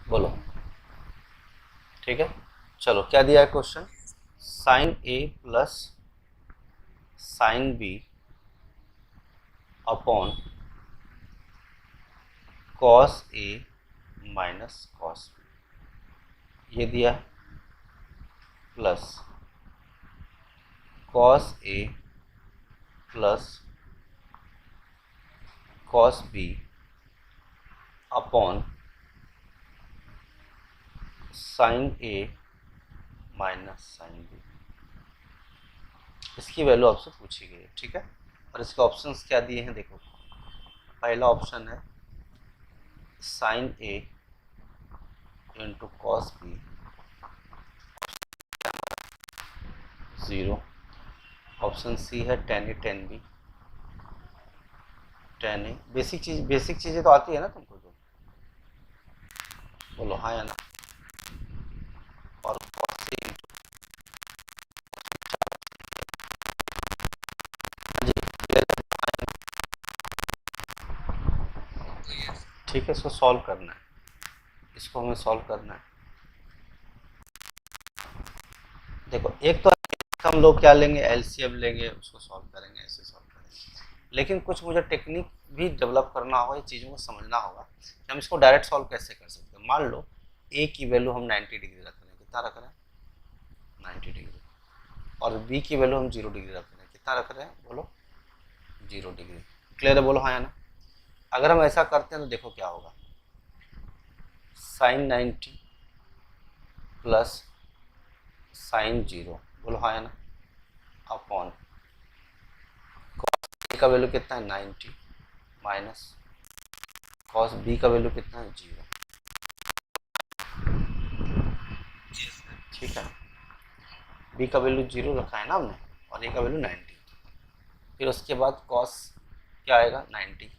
बोलो। ठीक है, चलो क्या दिया है question. Sine a plus sine b upon cos a minus cos b, ये दिया है, plus cos a plus cos b upon sine a minus sine b. इसकी वैल्यू आपसे पूछी गई है, ठीक है। और इसके ऑप्शंस क्या दिए हैं देखो। पहला ऑप्शन है sine a into cos b 0। Option सी है tan a tan b tan a. Basic चीज़ें तो आती है ना तुमको तो, बोलो हाँ या ना। और cos A जी, ठीक है, इसको सॉल्व करना है, इसको हमें सॉल्व करना है। देखो एक तो हम लोग क्या लेंगे, एलसीएम लेंगे, उसको सॉल्व करेंगे, ऐसे सॉल्व करेंगे। लेकिन कुछ मुझे टेक्निक भी डेवलप करना होगा, ये चीज़ों को समझना होगा कि हम इसको डायरेक्ट सॉल्व कैसे कर सकते हैं। मान लो ए की वैल्यू हम 90 डिग्री रख रहे हैं, कितना रख रहे हैं 90 डिग्री, और बी की वैल्यू हम 0 डिग्री रख रहे हैं, कितना रख रहे हैं बोलो 0 डिग्री। क्लियर है, बोलो हाँ या ना। अगर हम ऐसा करते हैं तो देखो क्या होगा, साइन 90 प्लस साइन 0, बोलो हाँ या ना, अपॉन ए का वैल्यू कितना है 90 माइनस कॉस बी का वैल्यू कितना है 0। ठीक है, बी का वैल्यू 0 रखा है ना हमने, और ए का वैल्यू 90। फिर उसके बाद कॉस क्या आएगा 90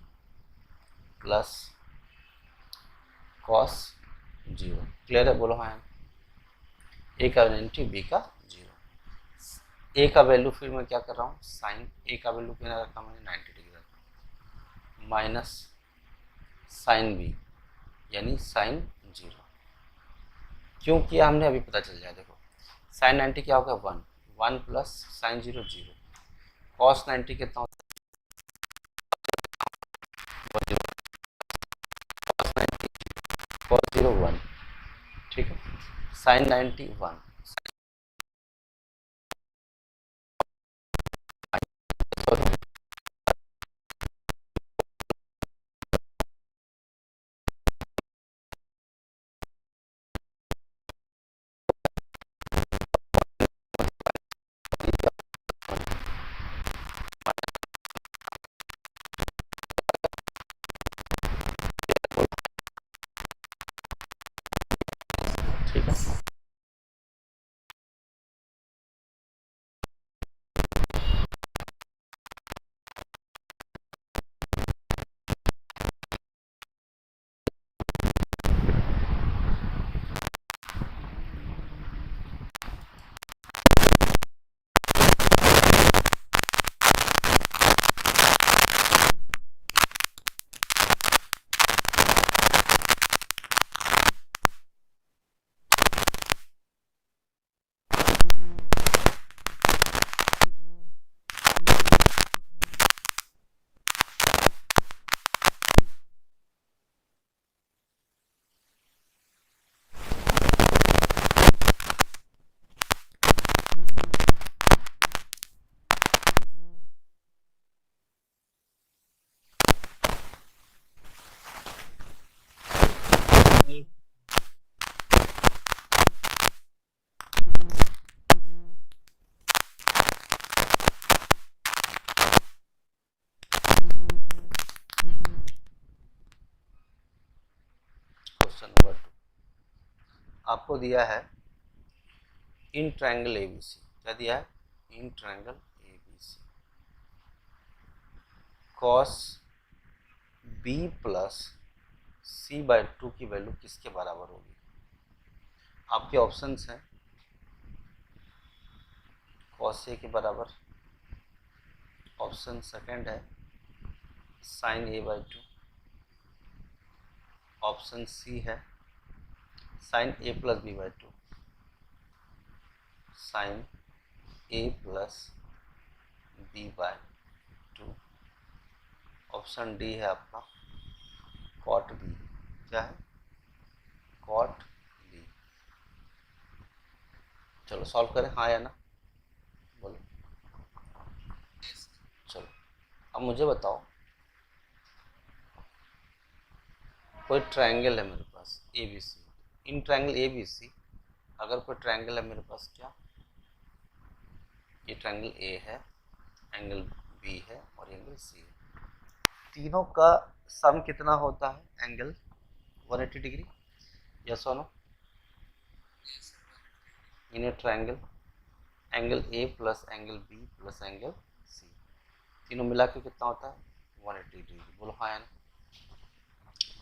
प्लस कॉस 0। क्लियर है, बोलो हाँ या ना। ए का 90 बी का 0। ए का वैल्यू फिर मैं क्या कर रहा हूँ, साइन ए का वैल्यू कितना रखा मैंने 90 डिग्री रखा, माइनस साइन बी यानी साइन 0। क्यों किया हमने अभी पता चल जाए। देखो साइन 90 क्या होगा 1, 1 प्लस साइन 0 0, कॉस 90 कितना होता है, कॉस 0 1। ठीक है, साइन 90 1, ठीक है। क्वेश्चन नंबर 2 आपको दिया है इन ट्रायंगल एबीसी। क्या दिया है, in triangle ABC cos B plus C by 2 की वैल्यू किसके बराबर होगी। आपके ऑप्शंस हैं कॉस ए के बराबर, ऑप्शन सेकंड है साइन ए बाई 2, ऑप्शन सी है sine a plus b by two, sine a plus b by two. Option D है आपका कॉट बी। क्या है? Cot B. चलो सॉल्व करें, हाँ या ना बोलो। चलो अब मुझे बताओ, कोई ट्रायंगल है मेरे पास A B C, in triangle A B C अगर कोई ट्रायंगल है मेरे पास, क्या ये ट्रायंगल ए है, एंगल बी है और एंगल सी है, तीनों का सम कितना होता है? एंगल 180 डिग्री। यस और no? In a triangle angle A plus angle B plus angle C, तीनों मिला के कितना होता है? 180 डिग्री। बोलो हाँ या ना।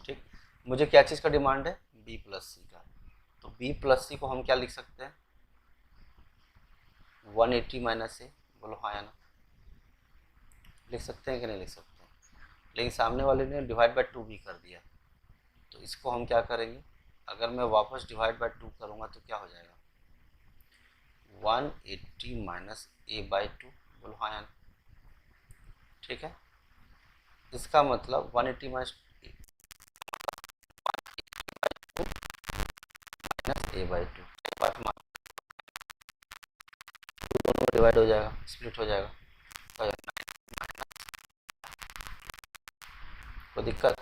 ठीक, मुझे क्या चीज़ का डिमांड है? बी प्लस सी का। तो बी प्लस सी को हम क्या लिख सकते हैं? 180 माइनस ए। बोलो हाँ या ना। लिख सकते हैं कि नहीं लिख सकते हैं? लेकिन सामने वाले ने डिवाइड बाय टू भी कर दिया, तो इसको हम क्या करेंगे? अगर मैं वापस डिवाइड बाय टू करूँगा तो क्या हो जाएगा? 180 माइनस ए बाई टू। बोलो हाँ या ना। ठीक है, इसका मतलब 180 माइनस ए बाई टू, दोनों डिवाइड हो जाएगा, स्प्लिट हो जाएगा, तो कोई दिक्कत?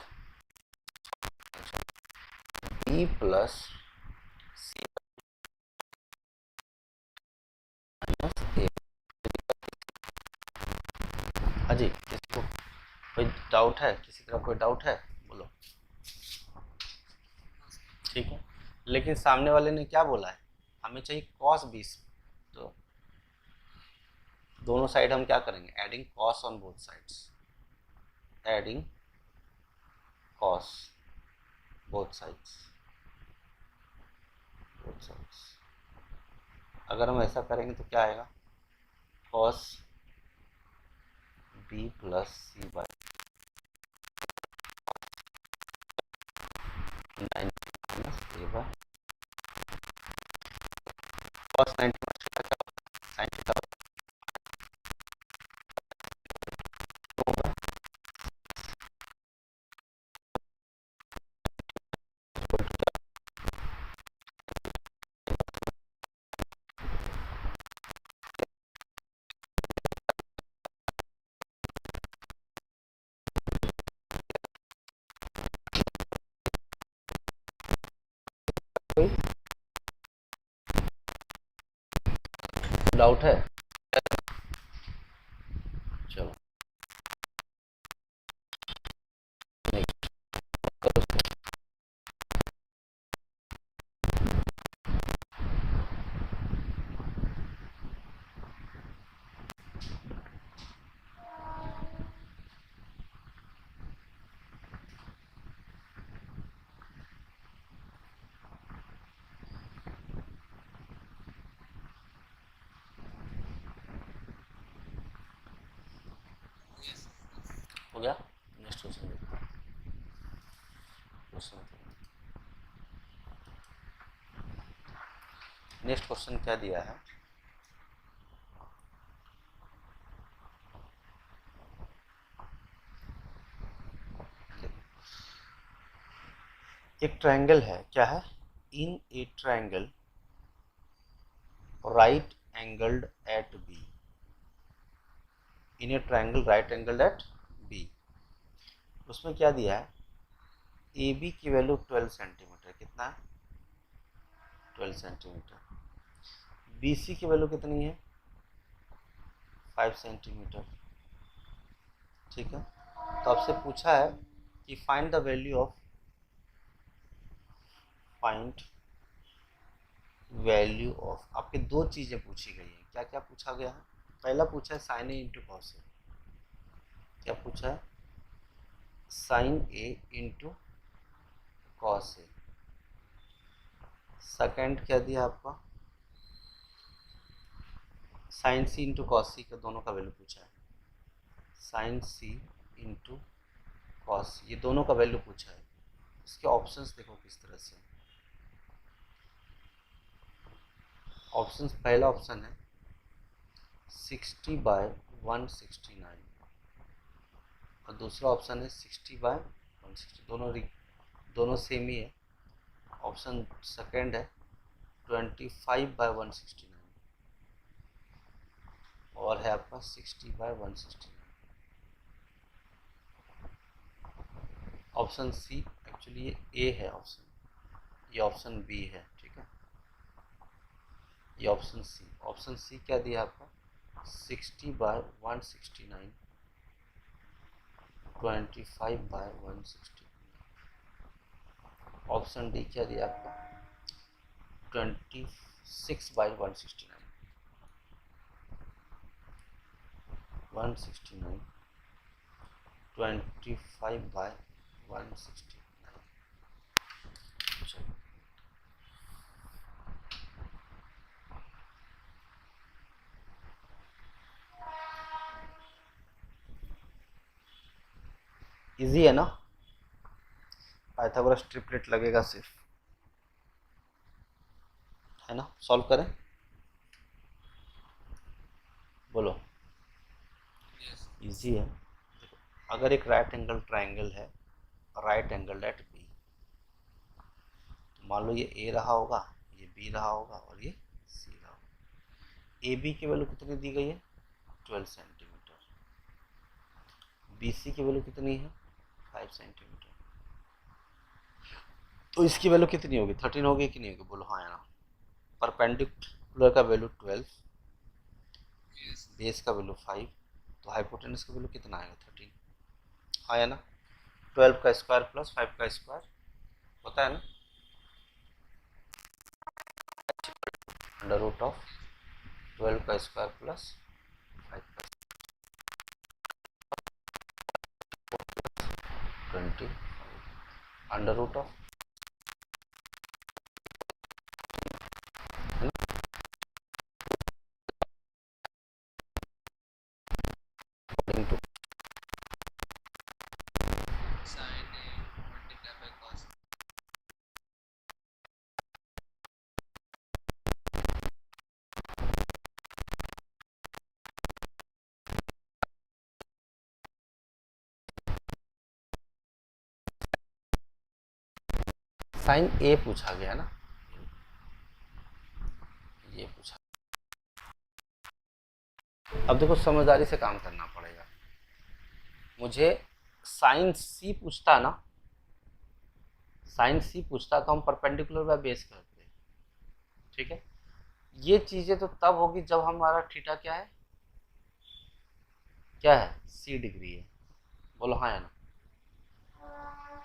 बी प्लस सी माइनस ए। हाँ जी, किसको कोई डाउट है? किसी तरह कोई डाउट है? बोलो। ठीक है, लेकिन सामने वाले ने क्या बोला है? हमें चाहिए कॉस 20, तो दोनों साइड हम क्या करेंगे? Adding cos on both sides, adding cos both sides, both sides. अगर हम ऐसा करेंगे तो क्या आएगा? Cos B plus C by 90 minus A by cos 90 minus theta क्या होता है? साइन थीटा होगा। कोई डाउट है? चलो नेक्स्ट करो। हो गया? नेक्स्ट क्वेश्चन देखते हैं। नेक्स्ट क्वेश्चन क्या दिया है? एक ट्रायंगल है, क्या है? In a triangle right angled at B, in a triangle right angled at B, उसमें क्या दिया है? ए बी की वैल्यू 12 सेंटीमीटर, कितना है? 12 सेंटीमीटर। बी सी की वैल्यू कितनी है? 5 सेंटीमीटर। ठीक है, तो आपसे पूछा है कि find the value of, find value of, आपके दो चीज़ें पूछी गई हैं। क्या क्या पूछा गया है? पहला पूछा है sine a into cos A. क्या पूछा है? Sine a into cos A. Second क्या दिया आपका? साइन सी इंटू कॉस सी का दोनों का वैल्यू पूछा है। साइन सी इंटू कॉस, ये दोनों का वैल्यू पूछा है। इसके ऑप्शंस देखो किस तरह से। ऑप्शन, पहला ऑप्शन है 60/169 और दूसरा ऑप्शन है 60/160, दोनों सेम ही है। ऑप्शन सेकंड है 25/169 और है आपका 60/169। ऑप्शन सी, एक्चुअली ये ए है ऑप्शन, ये ऑप्शन बी है, ठीक है। ये ऑप्शन सी क्या दिया आपका 60/169, 25/160। ऑप्शन डी क्या दिया आपका 26/169, 169, 25/169। इजी है ना, पाइथागोरस ट्रिपलेट लगेगा सिर्फ, है ना। सॉल्व करें, बोलो। इजी है। देखो, अगर एक राइट एंगल ट्राइंगल है, राइट एंगल एट बी, तो मान लो ये ए रहा होगा, ये बी रहा होगा और ये सी रहा होगा। ए बी की वैल्यू कितनी दी गई है 12 सेंटीमीटर, बी सी की वैल्यू कितनी है 5 सेंटीमीटर, तो इसकी वैल्यू कितनी होगी 13 होगी कि नहीं होगी, बोलो हाँ या ना। परपेंडिकुलर का वैल्यू 12, बेस का वैल्यू 5, तो हाइपोटेनस का वैल्यू कितना आएगा 13, हाँ या ना। 12 का स्क्वायर प्लस 5 का स्क्वायर होता है ना, अंडर रूट ऑफ 12 का स्क्वायर प्लस 5 का 20, अंडर रूट ऑफ, है ना, इंटू साइन ए पूछा गया ना, ये पूछा। अब देखो समझदारी से काम करना पड़ेगा, मुझे साइन सी पूछता ना, साइन सी पूछता तो हम परपेंडिकुलर बाय बेस करते, ठीक है। ये चीजें तो तब होगी जब हमारा थीटा क्या है, क्या है सी डिग्री है, बोलो हाँ या ना,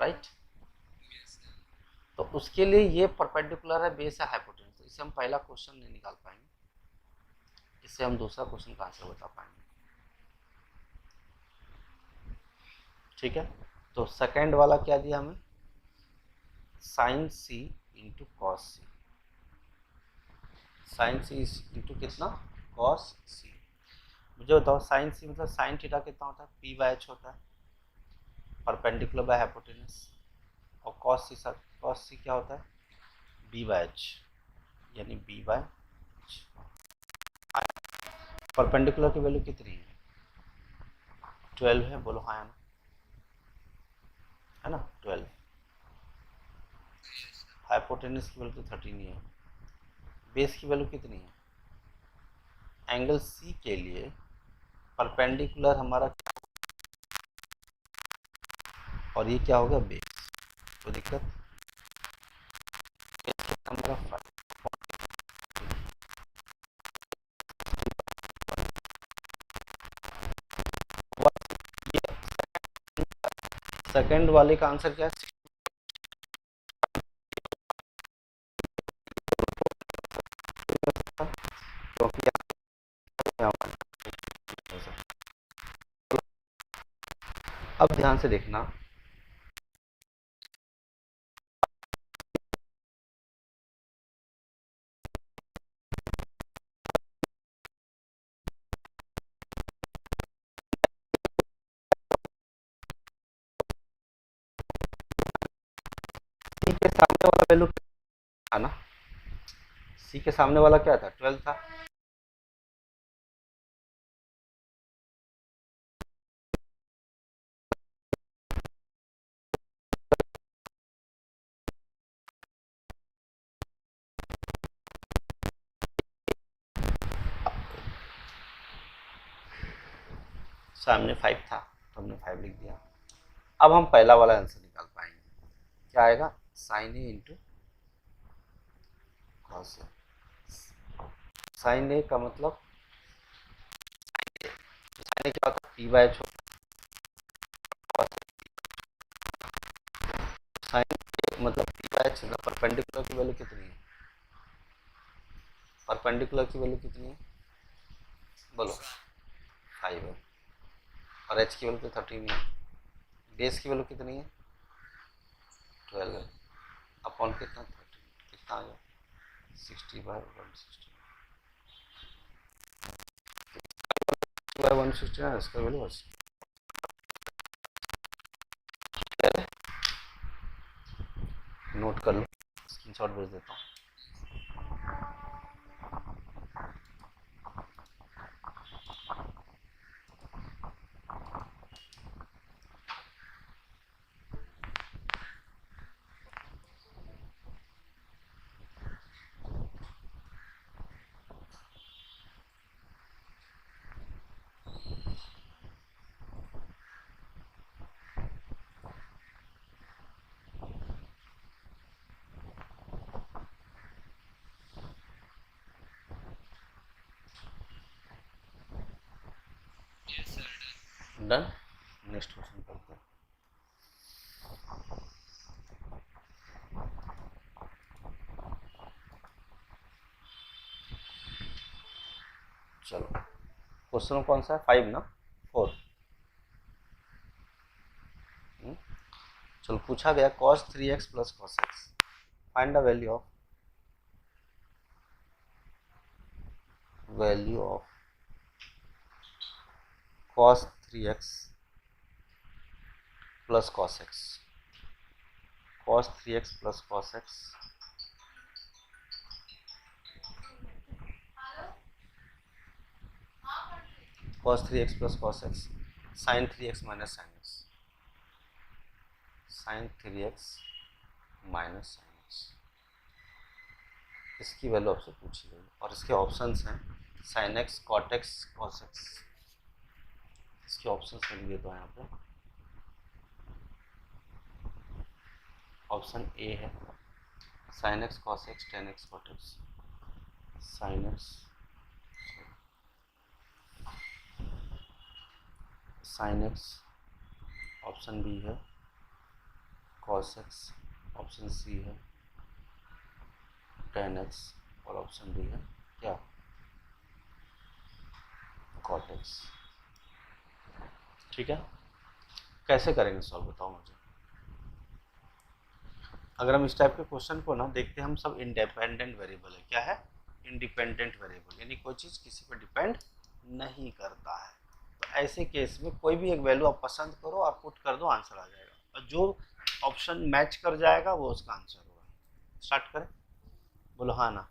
राइट। तो उसके लिए ये परपेंडिकुलर है, बेस है हाइपोटेनस, तो इससे हम पहला क्वेश्चन नहीं निकाल पाएंगे, इससे हम दूसरा क्वेश्चन कहाँ से बता पाएंगे, ठीक है। तो सेकंड वाला क्या दिया हमें साइन सी इंटू कॉस सी, साइन सी इंटू कितना कॉस सी। मुझे बताओ साइन सी मतलब साइन थीटा कितना होता है पी बाय एच होता है, परपेंडिकुलर बाय हाइपोटेनस, और कॉस सी क्या होता है बी बाय एच, यानी बी बाय एच। परपेंडिकुलर की वैल्यू कितनी है 12 है, बोलो हाँ है ना 12। हाइपोटेनस की वैल्यू तो 13 ही है। बेस की वैल्यू कितनी है, एंगल सी के लिए परपेंडिकुलर हमारा, और ये क्या होगा बेस, कोई दिक्कत हमारा 5। सेकंड वाले का आंसर क्या है क्योंकि अब ध्यान से देखना, सी के सामने वाला वैल्यू आना, सी के सामने वाला क्या था, 12 था। सामने 5 था तो हमने 5 लिख दिया। अब हम पहला वाला आंसर निकाल पाएंगे, क्या आएगा, sign a into cos A. Sign ए का मतलब साइन ए क्या होता है, पी बाय छोटा, साइन ए मतलब पी बाय छोटा। परपेंडिकुलर की वैल्यू कितनी है, परपेंडिकुलर की वैल्यू कितनी है, बोलो, 5 है। और एच की वैल्यू तो 13 है। बेस की वैल्यू कितनी है, 12 है। अपॉन कितना, 13, कितना आ गया, 60/160 बाय 160 है, इसका वैल्यू बस। नोट कर लो, स्क्रीनशॉट भेज देता हूँ। डन, नेक्स्ट क्वेश्चन करते हैं। चलो क्वेश्चन कौन सा है, 5 ना 4। चलो पूछा गया cos 3x plus cos x, find the value of cos 3x plus cos x, cos 3x plus cos x, cos 3x plus cos x, sin 3x minus sin x, sin 3x minus sin x, इसकी value आपसे पूछी गई और इसके options हैं sin x, cot x, cos x। इसके options में दिए तो यहाँ पे ऑप्शन ए है sin x cos x tan x cot x, sin x sin x, option B है cos x, ऑप्शन सी है tan x और ऑप्शन डी है क्या, cot x। ठीक है, कैसे करेंगे सॉल्व बताओ मुझे। अगर हम इस टाइप के क्वेश्चन को ना देखते हैं, हम सब इंडिपेंडेंट वेरिएबल है, क्या है, इंडिपेंडेंट वेरिएबल, यानी कोई चीज़ किसी पर डिपेंड नहीं करता है। तो ऐसे केस में कोई भी एक वैल्यू आप पसंद करो और पुट कर दो, आंसर आ जाएगा, और जो ऑप्शन मैच कर जाएगा वो उसका आंसर होगा। स्टार्ट करें, बोलो हाँ ना।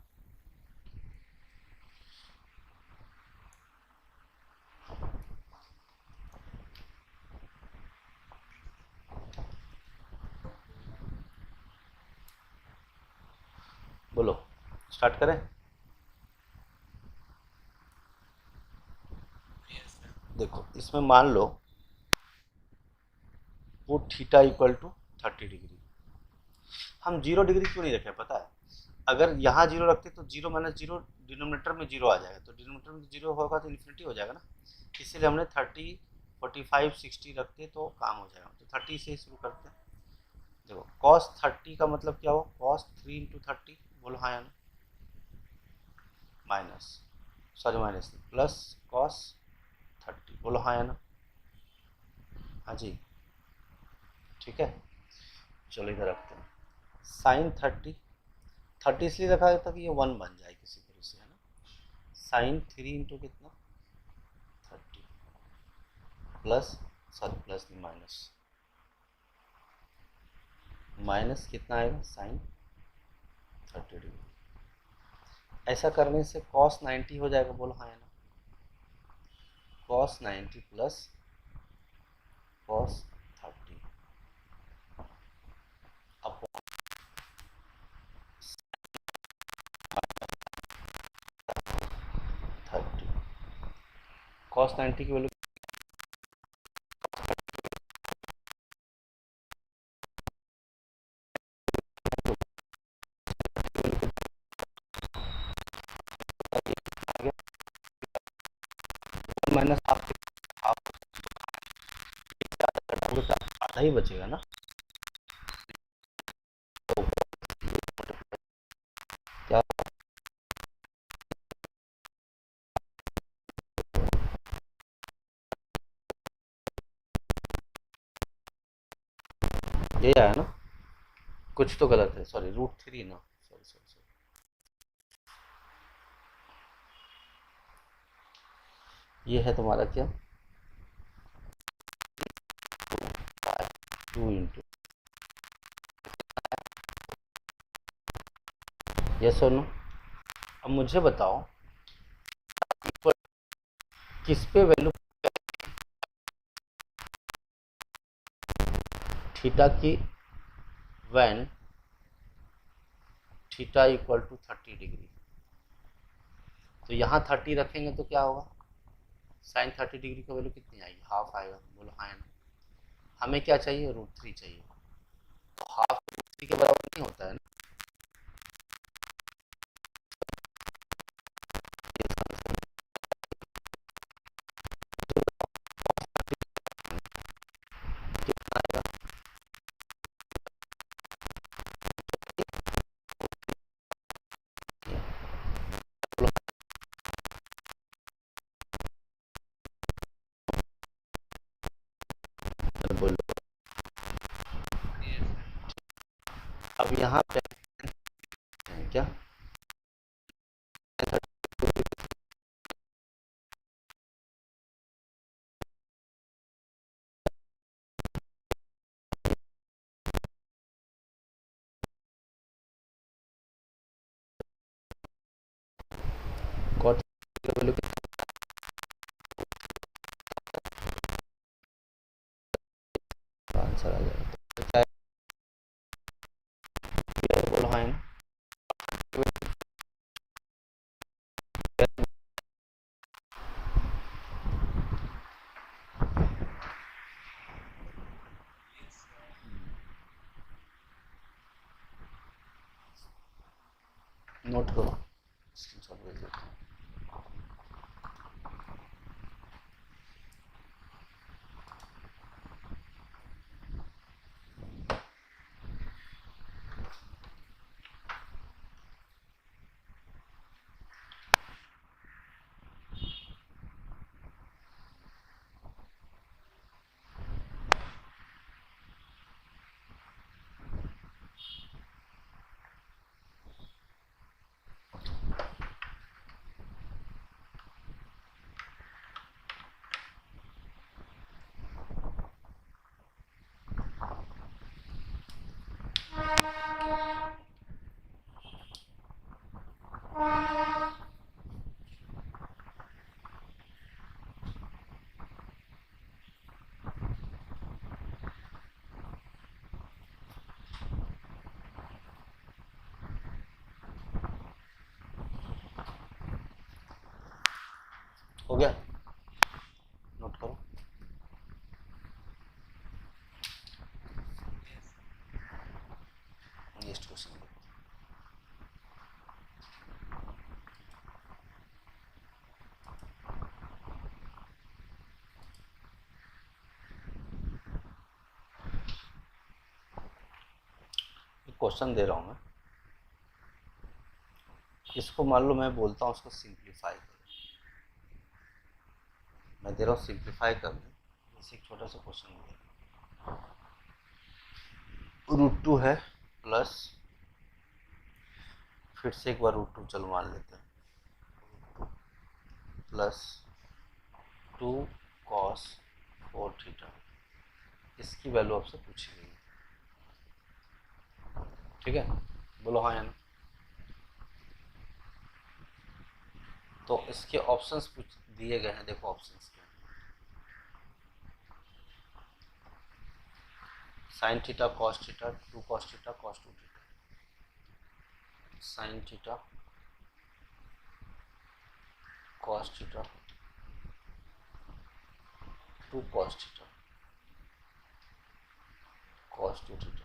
बोलो, स्टार्ट करें। देखो इसमें मान लो put theta equal to 30 degree. हम 0 डिग्री क्यों नहीं रखे पता है, अगर यहाँ 0 रखते तो 0 माइनस 0 डिनोमिनेटर में 0 आ जाएगा, तो डिनोमिनेटर में 0 होगा तो इन्फिनिटी हो जाएगा ना, इसीलिए हमने 30, 45, 60 रखते तो काम हो जाएगा। तो 30 से शुरू करते हैं। देखो cos 30 का मतलब क्या हो, cos 3 इंटू 30, बोलो हाँ या ना, minus, sorry minus plus cos 30, बोलो हाँ या ना, हाँ जी, ठीक है। चलो इधर रखते हैं साइन 30, 30 इसलिए रखा है ताकि ये 1 बन जाए किसी तरह से, है ना। साइन 3 इंटू कितना, 30 प्लस, सॉरी प्लस नहीं माइनस, माइनस कितना आएगा साइन 30 डिग्री। ऐसा करने से cos 90 हो जाएगा, बोलो हाँ या ना। cos 90 plus cos 30 upon 30। cos 90 की वैल्यू माइनस हाफ, हाफ आधा ही बचेगा ना। तो क्या ये आया ना, कुछ तो गलत है, सॉरी √3 ना, सॉरी सॉरी सॉरी। ये है तुम्हारा क्या, 2 इंटू, यस और नो। अब मुझे बताओ किस पे वैल्यू थीटा की, when theta equal to 30 degree. तो यहाँ 30 रखेंगे तो क्या होगा, साइन 30 डिग्री का वैल्यू कितनी आएगी, हाफ आएगा, बोलो हाँ या ना। हमें क्या चाहिए, √3 चाहिए। तो हाफ √3 के बराबर नहीं होता है ना। कितना आएगा, बोलो। अब यहाँ पे क्या, cot का वैल्यू कितना, आंसर आ जाएगा। तो क्या है, बोलो हाँ या ना। नोट करो, स्क्रीनशॉट भेज देते हैं। हो गया, नोट करो। नेक्स्ट क्वेश्चन, क्वेश्चन दे रहा हूँ मैं, इसको मान लो मैं बोलता हूँ उसको सिंप्लीफाई करो, मैं दे रहा हूँ सिंप्लीफाई कर दो। जैसे एक छोटा सा क्वेश्चन दे √2 है प्लस, फिर से एक बार √2 चलो मान लेते हैं, प्लस 2 cos 4 थीटा, इसकी वैल्यू आपसे पूछी गई है, ठीक है, बोलो हाँ या ना। तो इसके ऑप्शंस कुछ दिए गए हैं, देखो ऑप्शंस क्या हैं। Sine theta cos theta, two cos theta cos two theta, sine theta cos theta two cos theta cos two theta.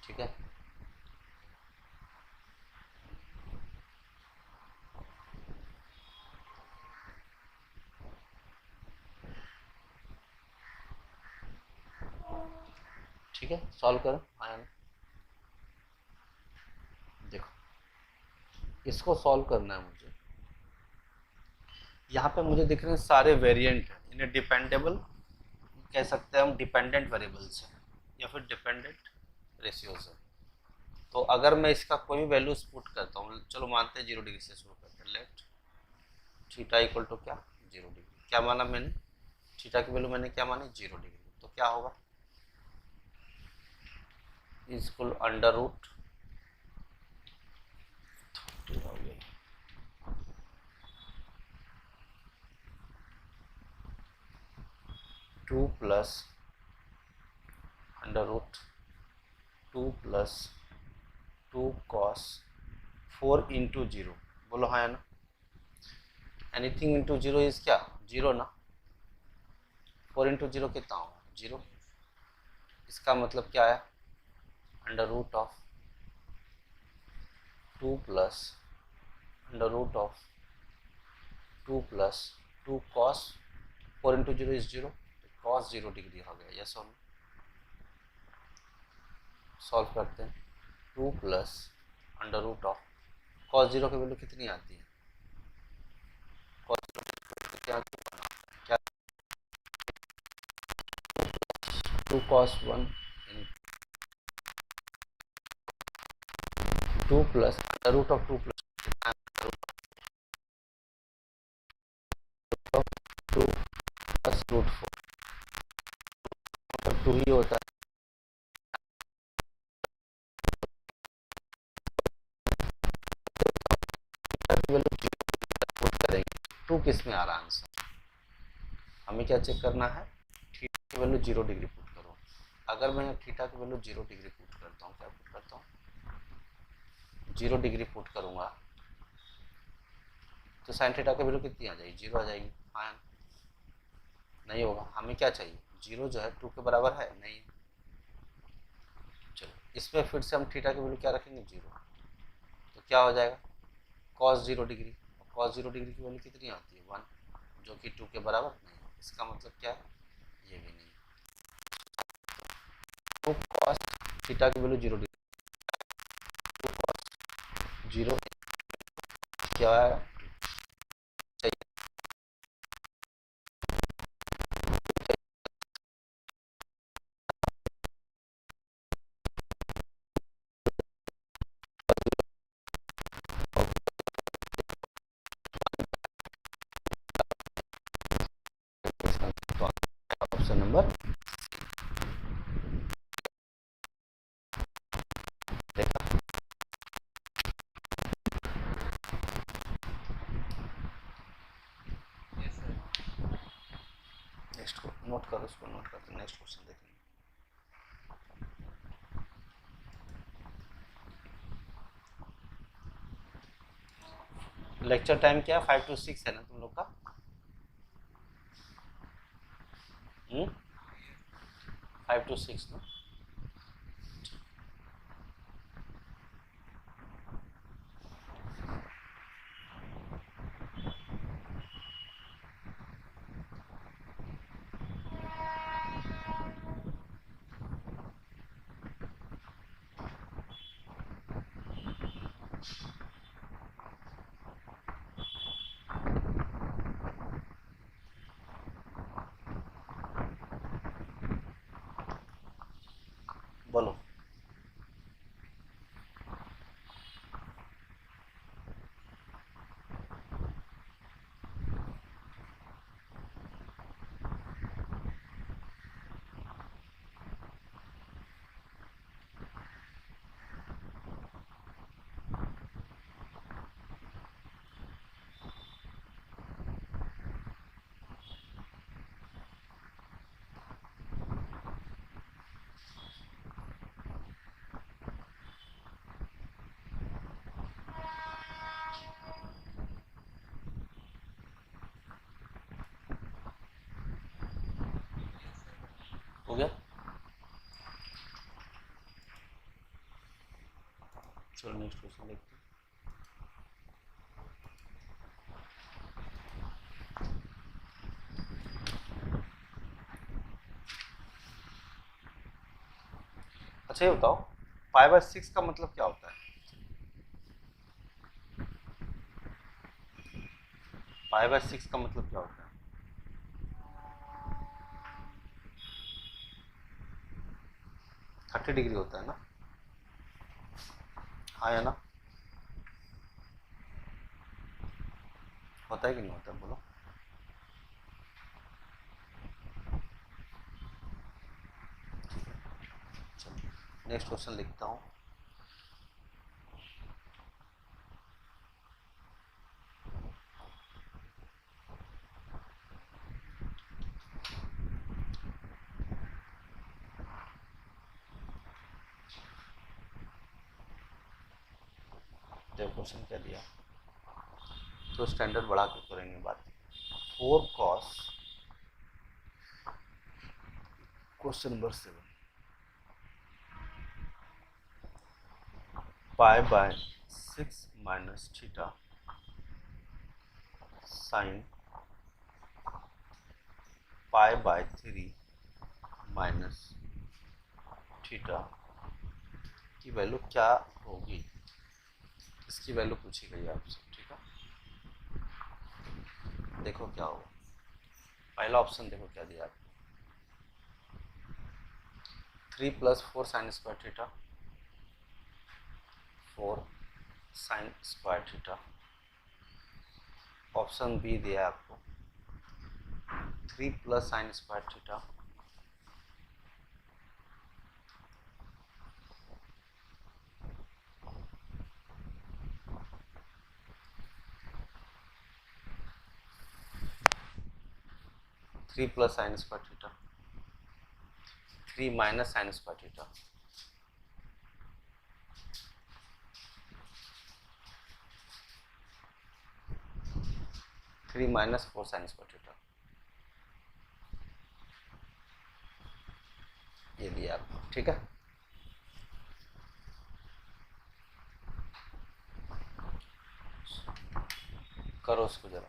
ठीक है, ठीक है, सॉल्व करो। आया ना, देखो इसको सॉल्व करना है मुझे। यहाँ पे मुझे दिख रहे हैं सारे वेरिएंट हैं, इन्हें डिपेंडेबल कह सकते हैं हम, डिपेंडेंट वेरिएबल्स हैं या फिर डिपेंडेंट रेशियोज है। तो अगर मैं इसका कोई भी वैल्यूज पुट करता हूँ, चलो मानते हैं 0 डिग्री से शुरू करते हैं, लेट थीटा इक्वल टू क्या 0 डिग्री, क्या माना मैंने, थीटा की वैल्यू मैंने क्या मानी 0 डिग्री, तो क्या होगा is equal under root 2 plus under root 2 plus 2 cos 4 into 0, बोलो हाँ है ना, एनीथिंग इंटू 0 इज क्या 0 ना, 4 इंटू 0 कितना होगा 0, इसका मतलब क्या है under root of 2 plus under root of 2 plus 2 cos 4 into 0 is 0, cos 0 degree हो गया। यस और नो, सॉल्व करते हैं, 2 plus under root of cos 0 की वैल्यू कितनी आती है, कॉस 0 क्या क्या 2 cos 1 2 plus under root of 2 plus 2 plus root 4 2 ही होता है, वैल्यू पुट करेंगे 2 किस में आ रहा आंसर, हमें क्या चेक करना है थीटा की वैल्यू 0 डिग्री पुट करो। अगर मैं थीटा की वैल्यू 0 डिग्री पुट करता हूँ, क्या पुट करता हूँ 0 डिग्री पुट करूँगा, तो साइन थीटा की वैल्यू कितनी आ जाएगी 0 आ जाएगी। हाँ नहीं होगा, हमें क्या चाहिए 0 जो है 2 के बराबर है नहीं, चलो इसमें फिर से हम थीटा की वैल्यू क्या रखेंगे 0, तो क्या हो जाएगा कॉस 0 डिग्री, कॉस 0 डिग्री की वैल्यू कितनी आती है 1, जो कि 2 के बराबर नहीं, इसका मतलब क्या है ये भी नहीं, तो कॉस थीटा की वैल्यू 0 डिग्री, 0 क्या है ऑप्शन नंबर नेक्स्ट को नोट करो, इसको नोट करते नेक्स्ट क्वेश्चन देखेंगे। लेक्चर टाइम क्या 5 to 6 है ना तुम लोग का, 5 to 6 ना, बोलो चलो नेक्स्ट क्वेश्चन देखते हैं। अच्छा ये बताओ, 5/6 का मतलब क्या होता है? 5/6 का मतलब क्या होता है? 30 डिग्री होता है ना? हाँ या ना? होता है कि नहीं होता, बोलो। चलो नेक्स्ट क्वेश्चन लिखता हूँ। देखो क्वेश्चन क्या दिया, तो स्टैंडर्ड बढ़ा के करेंगे बात। 4 cos, question number 7, π/6 minus theta sine π/3 minus theta की वैल्यू क्या होगी? इसकी वैल्यू पूछी गई है आपसे, ठीक है। देखो क्या होगा। पहला ऑप्शन देखो क्या दिया आपको, 3 + 4 sine square theta, 4 sine square theta. Option B दिया आपको 3 + sine square theta, 3 + sine square theta, 3 minus sine square theta. Three minus 4 sine square theta, ये दिया आपको, ठीक है। करो उसको जरा,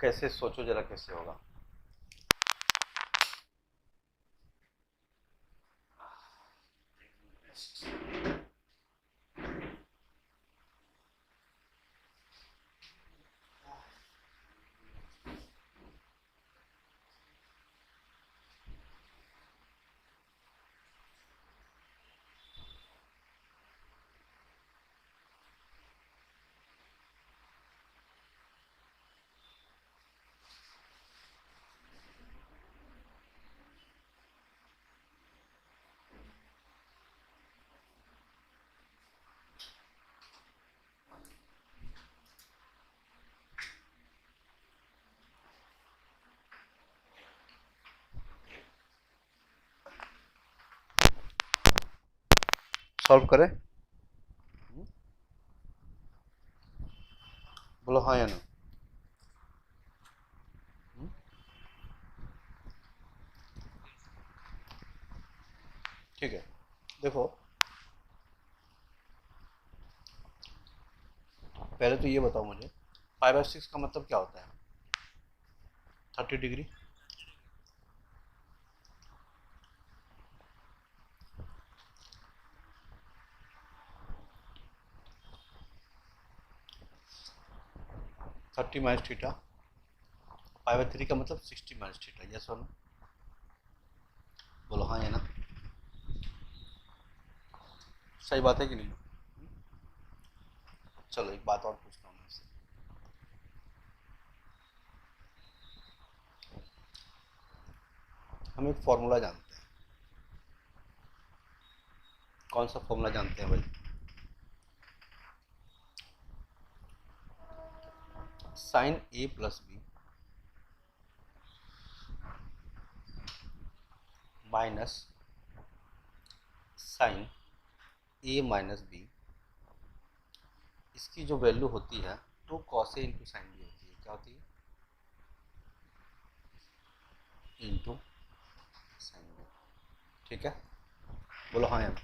कैसे सोचो जरा कैसे होगा। सॉल्व करें, बोलो हाँ या ना। ठीक है, देखो पहले तो ये बताओ मुझे 5/6 का मतलब क्या होता है? 30 डिग्री। थर्टी माइनस थीटा, 5/3 का मतलब 60 माइनस थीटा, यस और नो, बोलो हाँ या ना। सही बात है कि नहीं? चलो एक बात और पूछता हूँ मैं आपसे। हम एक फॉर्मूला जानते हैं, कौन सा फॉर्मूला जानते हैं भाई? Sign a plus B minus sign a minus B, इसकी जो वैल्यू होती है 2 cos ए इंटू साइन बी होती है। क्या होती है? इंटू साइन बी, ठीक है। बोलो हाँ या ना।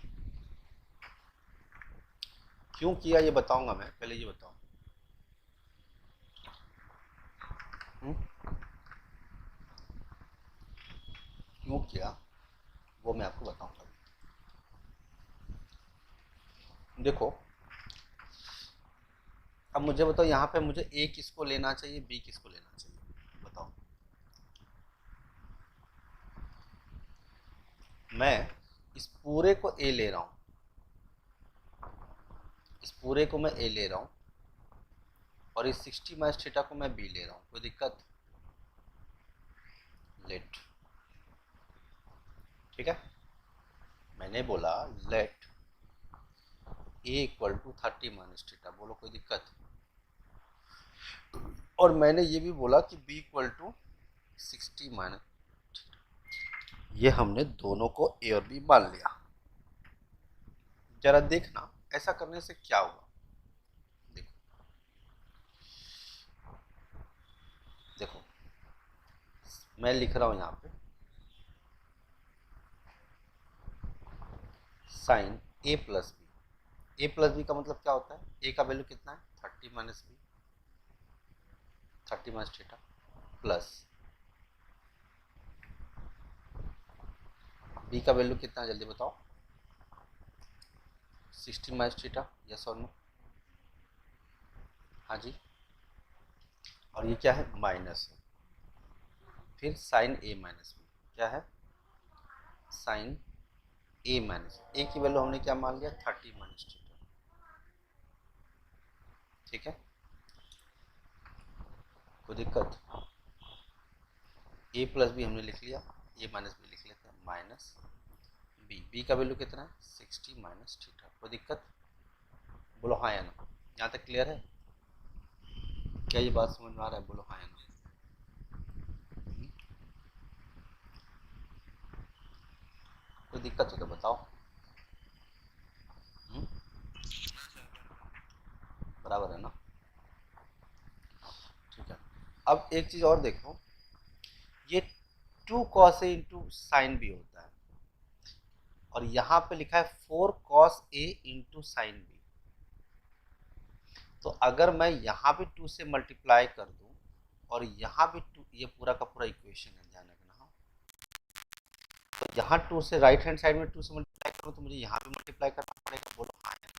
क्यों किया ये बताऊंगा मैं, पहले ये बताओ। क्यों किया वो मैं आपको बताऊंगा। देखो अब मुझे बताओ, यहाँ पे मुझे ए किसको लेना चाहिए, बी किसको लेना चाहिए, बताओ। मैं इस पूरे को ए ले रहा हूँ, इस पूरे को मैं ए ले रहा हूँ, और इस 60 माइनस थीटा को मैं बी ले रहा हूँ, कोई दिक्कत? लेट, ठीक है, मैंने बोला let A equal to 30 minus theta, बोलो कोई दिक्कत? और मैंने ये भी बोला कि बी इक्वल टू 60 माइनस, ये हमने दोनों को ए और बी मान लिया। जरा देखना ऐसा करने से क्या होगा। देखो देखो मैं लिख रहा हूं यहाँ पे sign a plus B. A plus B का मतलब क्या होता है, ए का वैल्यू कितना है 30 minus B, 30 minus theta, plus B का वैल्यू कितना है जल्दी बताओ, 60 माइनस थीटा, यस और नो? हाँ जी, और ये क्या है माइनस है, फिर साइन ए माइनस बी, क्या है साइन ए माइनस, ए की वैल्यू हमने क्या मान लिया 30 माइनस थीटा, ठीक है, कोई दिक्कत? ए प्लस बी हमने लिख लिया, ए माइनस बी लिख लेते हैं, माइनस बी, बी का वैल्यू कितना है 60 माइनस थीटा, कोई दिक्कत? बोलो हाँ या ना, यहाँ तक क्लियर है? क्या ये बात समझ में आ रहा है, बोलो हाँ या ना? कोई दिक्कत हो तो बताओ। हुँ? बराबर है ना, ठीक है। अब एक चीज़ और देखो, ये 2 cos A into sine B होता है, और यहाँ पे लिखा है 4 cos A into sine B. तो अगर मैं यहाँ भी 2 से मल्टीप्लाई कर दूँ और यहाँ भी 2, ये पूरा का पूरा इक्वेशन है, ध्यान रखना। हाँ, तो यहाँ 2 से राइट हैंड साइड में 2 से मल्टीप्लाई करूँ तो मुझे यहाँ भी मल्टीप्लाई करना पड़ेगा, बोलो हाँ या नहीं?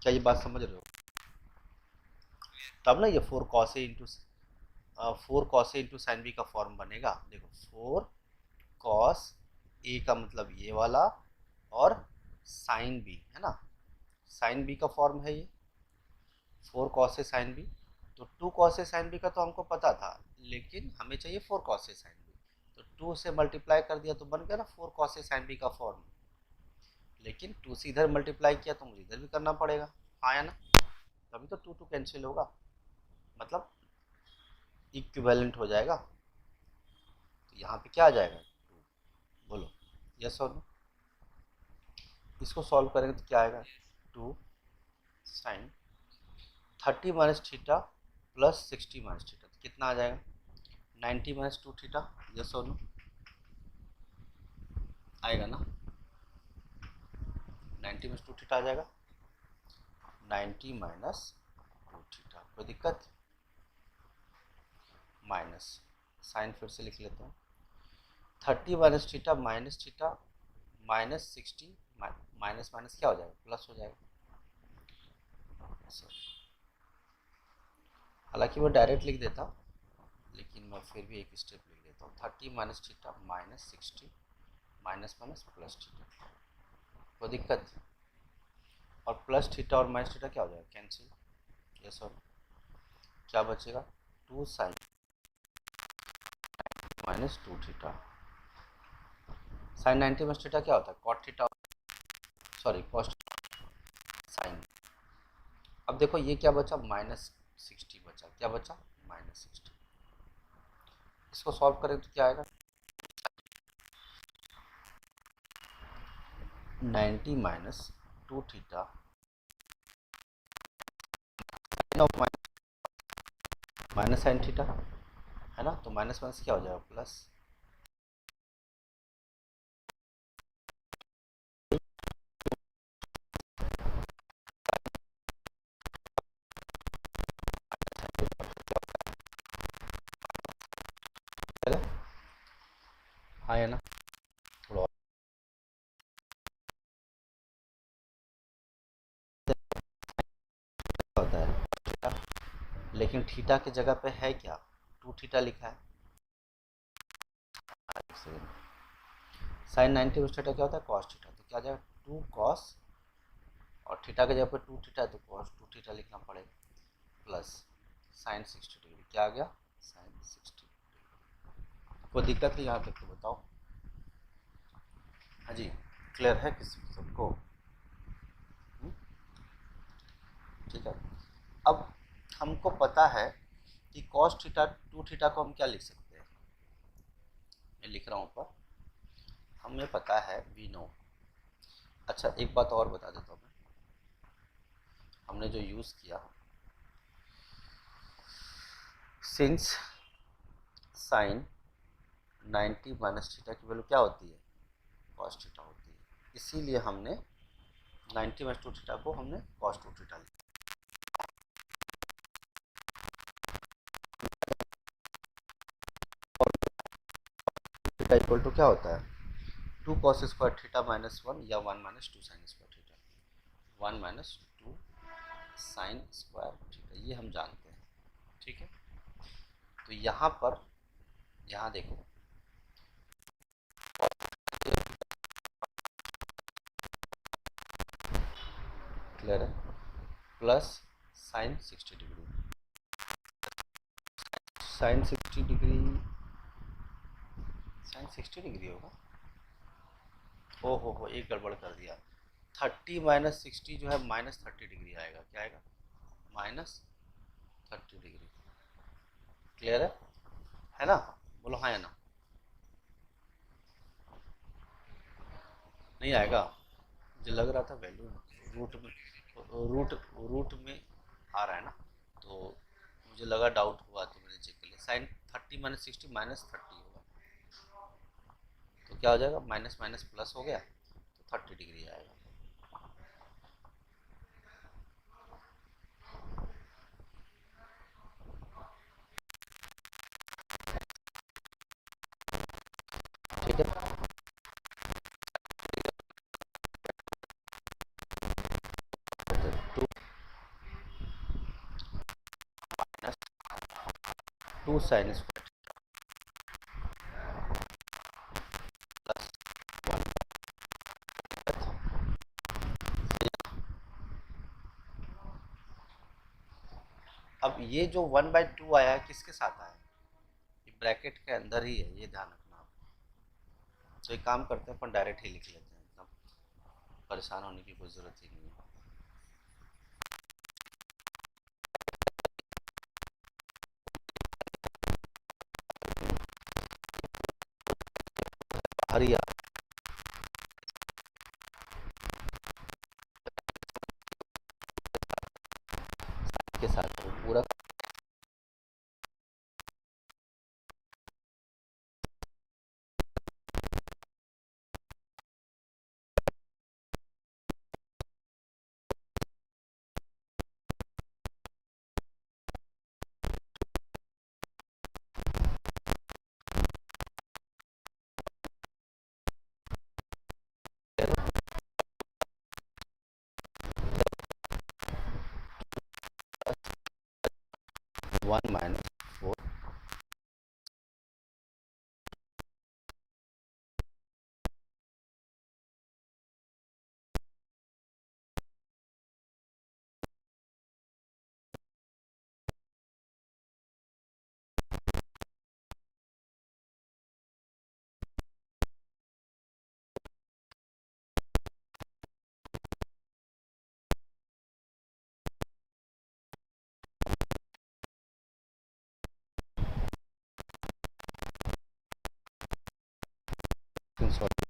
क्या ये बात समझ रहे हो? तब ना ये 4 cos A into 4 cos A into sine B का फॉर्म बनेगा। देखो 4 कॉस ए का मतलब ये वाला, और साइन बी है ना, साइन बी का फॉर्म है ये 4 कॉस ए साइन बी। तो 2 कॉस ए साइन बी का तो हमको पता था, लेकिन हमें चाहिए 4 कॉस ए साइन बी, तो 2 से मल्टीप्लाई कर दिया तो बन गया ना 4 कॉस ए साइन बी का फॉर्म। लेकिन 2 से इधर मल्टीप्लाई किया तो मुझे इधर भी करना पड़ेगा, हाँ या ना? तभी तो 2 कैंसिल होगा, मतलब इक्विवेलेंट हो जाएगा। तो यहाँ पे क्या आ जाएगा 2, बोलो यस और नो? इसको सॉल्व करेंगे तो क्या आएगा 2 sine 30 minus theta plus 60 minus theta, तो कितना आ जाएगा 90 माइनस 2 थीटा, यस और नो? आएगा ना, 90 माइनस 2 थीटा आ जाएगा, 90 माइनस 2 थीटा, कोई दिक्कत? माइनस साइन फिर से लिख लेते हैं, 30 minus theta minus 60, minus minus क्या हो जाएगा प्लस हो जाएगा। हालांकि मैं डायरेक्ट लिख देता, लेकिन मैं फिर भी एक स्टेप लिख देता हूँ, 30 minus theta minus 60, minus minus plus theta, कोई दिक्कत? और प्लस थीटा और माइनस थीटा क्या हो जाएगा कैंसिल, यस और क्या बचेगा 2 sine minus 2 theta, sine 90 minus theta क्या होता है cot theta, sorry cos sine. अब देखो ये क्या बचा माइनस 60 बचा, क्या बचा माइनस 60, इसको सॉल्व करें तो क्या आएगा 90 minus 2 theta minus sine theta है ना, तो माइनस माइनस क्या हो जाएगा प्लस, हाँ है ना, थोड़ा और होता है थीटा, लेकिन थीटा की जगह पे है क्या, टू थीटा लिखा है। एक सेकंड, साइन 90 उस थीटा क्या होता है कॉस थीटा, तो क्या आ जाएगा टू कॉस, और थीटा की जगह पे टू थीटा है तो कॉस टू थीटा लिखना पड़ेगा, प्लस साइन 60 डिग्री, क्या आ गया साइन 60। कोई दिक्कत है यहाँ तक तो बताओ। हाँ जी, क्लियर है किसी को सबको? ठीक है। अब हमको पता है कि कॉस थीटा टू थीटा को हम क्या लिख सकते हैं, मैं लिख रहा हूँ ऊपर, हमें पता है वी नो। अच्छा एक बात और बता देता हूँ मैं, हमने जो यूज़ किया, सिंस साइन 90 माइनस थीटा की वैल्यू क्या होती है कॉस थीटा होती है, इसीलिए हमने 90 माइनस टू थीटा को हमने कॉस टू थीटा लिखा। थीटा इक्वल टू क्या होता है two cos square theta minus one, या one minus two sine square theta, one minus two sine square theta, ये हम जानते हैं। ठीक है, तो यहाँ पर, यहाँ देखो, क्लियर है, plus sine 60 degree, sine 60 degree, sine 60 degree होगा, हो एक गड़बड़ कर दिया, 30 माइनस 60 जो है -30 डिग्री आएगा, क्या आएगा -30 डिग्री। क्लियर है ना, बोलो हाँ या ना, नहीं आएगा, मुझे लग रहा था वैल्यू रूट में, रूट रूट में आ रहा है ना, तो मुझे लगा डाउट हुआ तो मैंने चेक कर लिया, साइन 30 माइनस 60 -30 होगा, तो क्या हो जाएगा माइनस माइनस प्लस हो गया, तो 30 डिग्री आएगा। ठीक है, two minus two sine square plus one. अब ये जो 1/2 आया है किसके साथ आया है, ये ब्रैकेट के अंदर ही है, ये ध्यान रखना आप। तो एक काम करते हैं अपन डायरेक्ट ही लिख लेते हैं, एकदम परेशान होने की कोई ज़रूरत ही नहीं है। हरिया के साथ पूरा, वन माइनस फोर, सॉरी,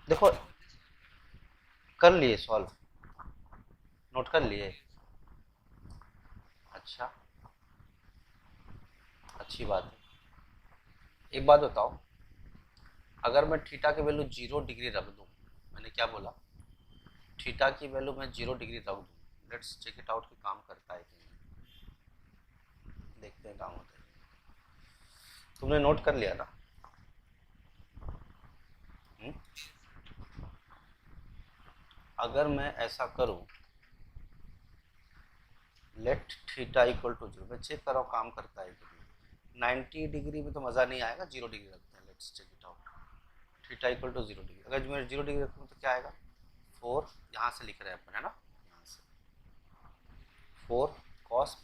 देखो कर लिए सॉल्व, नोट कर लिए, अच्छा अच्छी बात है। एक बात बताओ, अगर मैं थीटा की वैल्यू 0 डिग्री रख दूँ, मैंने क्या बोला, थीटा की वैल्यू मैं 0 डिग्री रख दूँ, लेट्स चेक इट आउट कि काम करता है कि नहीं, देखते हैं काम होता है। तुमने नोट कर लिया ना? अगर मैं ऐसा करूँ, लेट थीटा इक्वल टू 0, मैं चेक कर रहा हूँ काम करता है कि नहीं। 90 डिग्री में तो मज़ा नहीं आएगा, 0 डिग्री रखते हैं, let's check it out. Theta equal to 0 degree, अगर मैं 0 डिग्री रखूँ तो क्या आएगा, 4, यहाँ से लिख रहे हैं अपन, है ना, यहाँ से 4 कॉस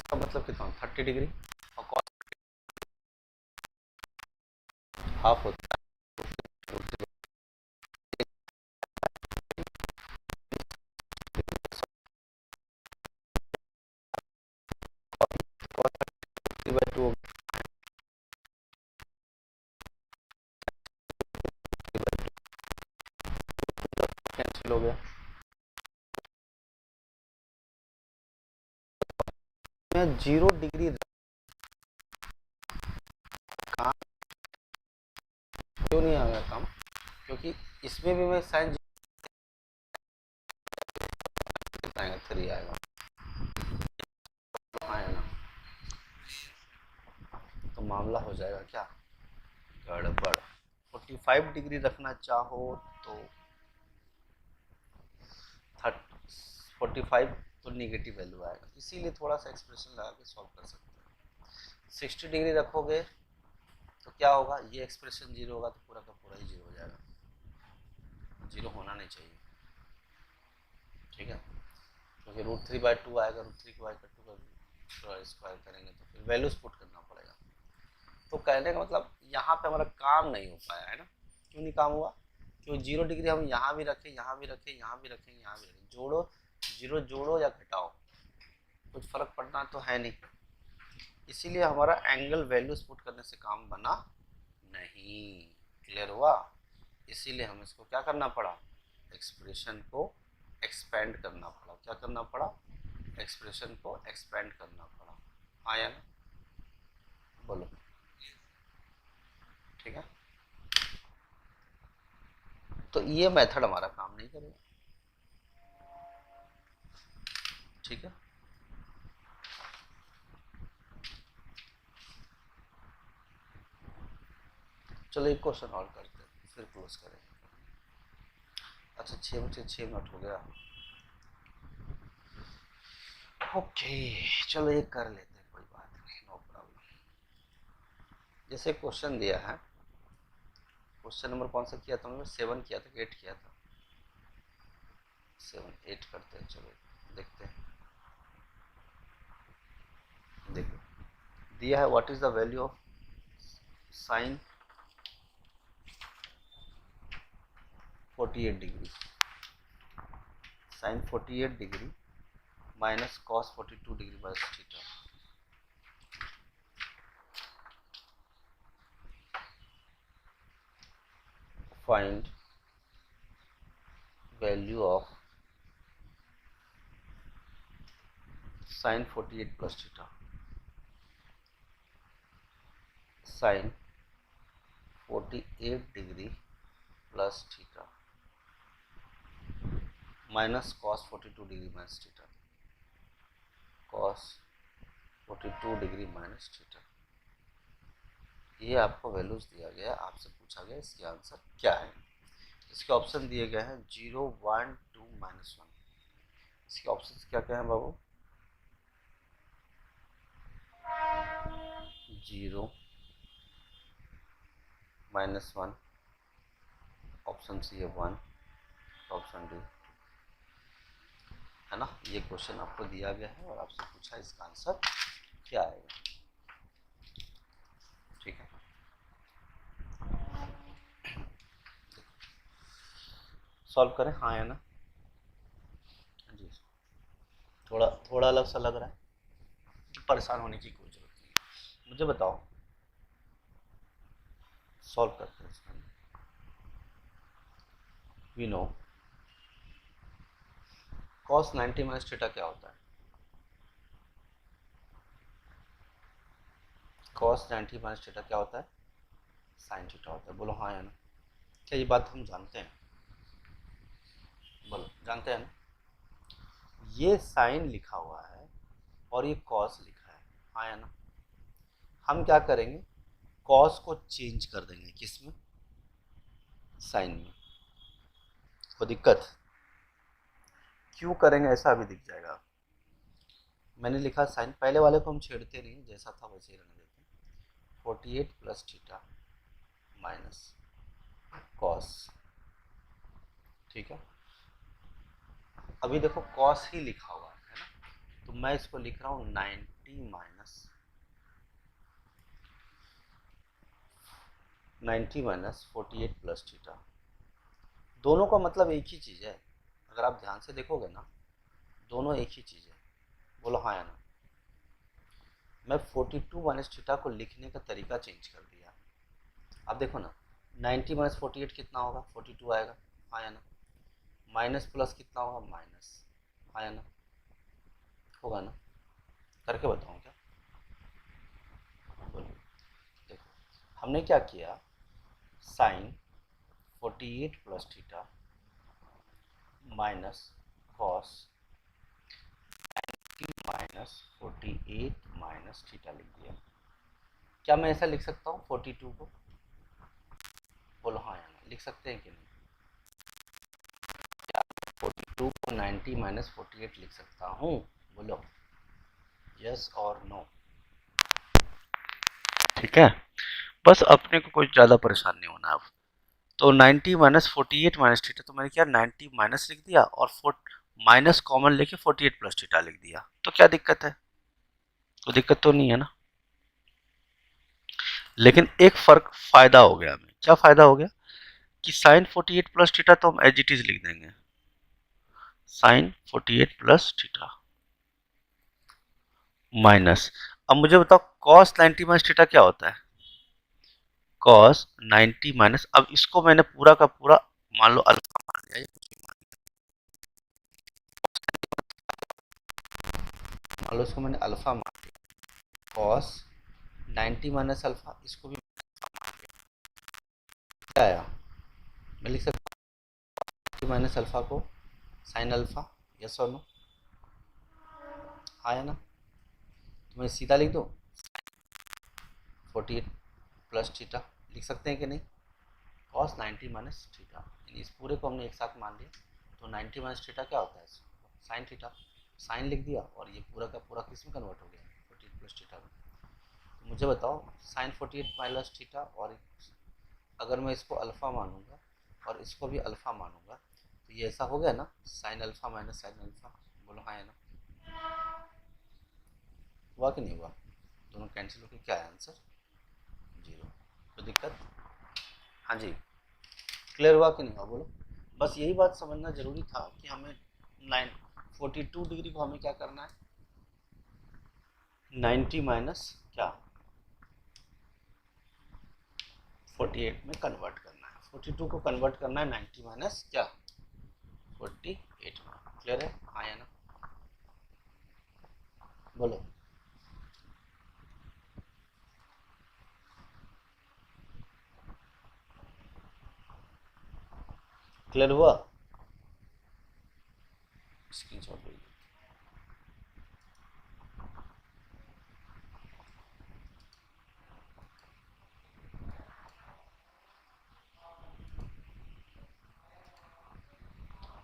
का मतलब कितना, 30 डिग्री, और कॉस हाफ होता है, बाई टू कैंसिल हो गया। मैं 0 डिग्री काम क्यों नहीं आ गया काम, क्योंकि इसमें भी मैं साइन आएगा, 3 आएगा, आएगा, तो मामला हो जाएगा क्या, गड़बड़। 45 डिग्री रखना चाहो तो 45 तो निगेटिव वैल्यू आएगा, इसीलिए थोड़ा सा एक्सप्रेशन लगा के सॉल्व कर सकते हैं। 60 डिग्री रखोगे तो क्या होगा, ये एक्सप्रेशन 0 होगा तो पूरा का पूरा ही 0 हो जाएगा, 0 होना नहीं चाहिए, ठीक है, क्योंकि √3/2 आएगा, √3/2 का स्क्वायर करेंगे तो फिर वैल्यूज पुट करना पड़ेगा। तो कहने का मतलब यहाँ पे हमारा काम नहीं हो पाया है ना, क्यों नहीं काम हुआ, क्योंकि 0 डिग्री हम यहाँ भी रखें, यहाँ भी रखें, यहाँ भी रखें, यहाँ भी रखें, जोड़ो 0 जोड़ो या घटाओ, कुछ फर्क पड़ना तो है नहीं, इसीलिए हमारा एंगल वैल्यूज पुट करने से काम बना नहीं। क्लियर हुआ? इसीलिए हम इसको क्या करना पड़ा, एक्सप्रेशन को एक्सपेंड करना पड़ा, क्या करना पड़ा, एक्सप्रेशन को एक्सपेंड करना पड़ा। आया ना, बोलो, ठीक है, तो ये मेथड हमारा काम नहीं करेगा, ठीक है। चलो एक क्वेश्चन और करते हैं फिर क्लोज करेंगे। अच्छा 6 मिनट हो गया, ओके, चलो ये कर लेते हैं, कोई बात नहीं, नो प्रॉब्लम। जैसे क्वेश्चन दिया है, क्वेश्चन नंबर कौन सा किया था हमने, 7 किया था कि 8 किया था, 7 8 करते हैं, चलो देखते हैं। देखो दिया है, what is the value of sine 48 degree, sine 48 degree minus cos 42 degree by theta. Find value of sine 48 plus theta, sine 48 degree plus theta minus cos 42 degree minus theta, cos 42 degree minus theta. ये आपको values दिया गया, आपसे पूछा गया इसके answer क्या है। इसके ऑप्शन दिए गए हैं 0 1 2 -1। इसके ऑप्शन क्या क्या है बाबू, 0 -1, ऑप्शन सी है 1, ऑप्शन डी, है ना। ये क्वेश्चन आपको दिया गया है और आपसे पूछा इसका आंसर क्या आएगा, ठीक है। सॉल्व करें, हाँ या ना जी, थोड़ा थोड़ा अलग सा लग रहा है, परेशान होने की कोई जरूरत नहीं है, मुझे बताओ, सॉल्व करते हैं इसका। We know cos 90 minus theta क्या होता है? cos 90 माइनस थीटा क्या होता है? sin थीटा होता है। बोलो हाँ या ना? क्या ये बात हम जानते हैं? बोलो जानते हैं ना? ये sin लिखा हुआ है और ये cos लिखा है, हाँ या ना? हम क्या करेंगे, cos को चेंज कर देंगे किसमें? sin में। कोई दिक्कत? क्यों करेंगे ऐसा अभी दिख जाएगा। मैंने लिखा साइन, पहले वाले को हम छेड़ते नहीं, जैसा था वैसे ही रहने देते हैं। 48 प्लस थीटा माइनस कॉस, ठीक है। अभी देखो कॉस ही लिखा हुआ है ना, तो मैं इसको लिख रहा हूँ 90 माइनस 48 प्लस थीटा। दोनों का मतलब एक ही चीज़ है, अगर आप ध्यान से देखोगे ना, दोनों एक ही चीज़ है। बोलो हाँ या ना? मैं 42 माइनस थीटा को लिखने का तरीका चेंज कर दिया। अब देखो ना, 90 माइनस 48 कितना होगा? 42 आएगा, हाँ या ना? माइनस प्लस कितना होगा? माइनस, हाँ या ना? होगा ना? करके बताऊँ क्या? बोलो। देखो हमने क्या किया, sine 48 plus theta minus cos minus 48 minus theta लिख दिया। क्या मैं ऐसा लिख सकता हूँ 42 को? बोलो हाँ या ना? लिख सकते हैं कि नहीं? 42 को 90 माइनस 48 लिख सकता हूँ? बोलो यस और नो। ठीक है, बस अपने को कुछ ज़्यादा परेशान नहीं होना अब। तो 90 माइनस 48 माइनस थीटा, तो मैंने क्या 90 माइनस लिख दिया और माइनस कॉमन लेके 48 प्लस थीटा लिख दिया। तो क्या दिक्कत है? तो दिक्कत तो नहीं है ना। लेकिन एक फर्क फायदा हो गया हमें। क्या फायदा हो गया कि साइन 48 प्लस थीटा तो हम एज इट इज लिख देंगे, साइन 48 प्लस थीटा माइनस, अब मुझे बताओ कॉस 90 माइनस थीटा क्या होता है? कॉस 90 माइनस, अब इसको मैंने पूरा का पूरा मान लो अल्फा मान लिया, मान लो इसको मैंने अल्फा मान लिया, कॉस 90 माइनस अल्फा, इसको भी क्या आया, मैं लिख सकता हूँ माइनस अल्फा को साइन अल्फा, यस और नो, हाँ या ना? तो मैं सीधा लिख दूँ 48 प्लस थीटा, लिख सकते हैं कि नहीं? कॉस 90 माइनस थीटा, इस पूरे को हमने एक साथ मान लिया, तो 90 माइनस थीटा क्या होता है? साइन थीटा, साइन लिख दिया और ये पूरा का पूरा किस में कन्वर्ट हो गया? 48 प्लस थीटा में। तो मुझे बताओ साइन 48 माइनस थीटा, और अगर मैं इसको अल्फ़ा मानूंगा और इसको भी अल्फ़ा मानूंगा, तो ये ऐसा हो गया ना, sine alpha minus sine alpha. बोलो हाँ है ना? हुआ कि नहीं हुआ? दोनों कैंसिल होकर क्या है आंसर? 0। तो दिक्कत? हाँ जी, क्लियर हुआ कि नहीं हुआ? बोलो। बस यही बात समझना जरूरी था कि हमें 42 डिग्री को हमें क्या करना है, 90 माइनस क्या 48 में कन्वर्ट करना है, 42 को कन्वर्ट करना है 90 माइनस क्या 48 में। क्लियर है हाँ या ना? बोलो। क्लियर हुआ? स्क्रीनशॉट भेजिए।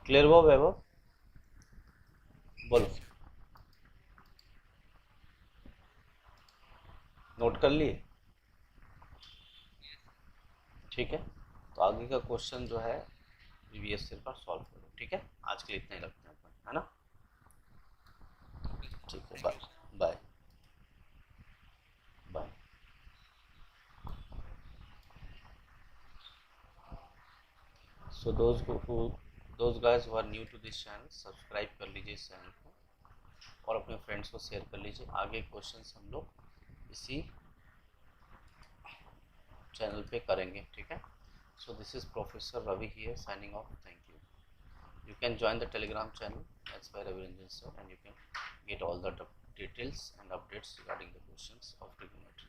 क्लियर हुआ वैभव? बोलो। नोट कर लिए? ठीक है, तो आगे का क्वेश्चन जो है प्रीवियस ईयर का सॉल्व करो। ठीक है, आज के लिए इतना ही रखते हैं अपन, है ना? ठीक है, bye bye bye. So those guys who are new to this channel, subscribe कर लीजिए इस चैनल को और अपने फ्रेंड्स को शेयर कर लीजिए। आगे क्वेश्चंस हम लोग इसी चैनल पे करेंगे। ठीक है, So this is Professor Ravi here signing off. Thank you. You can join the Telegram channel as by Ravi Ranjan sir, and you can get all the details and updates regarding the questions of trigonometry.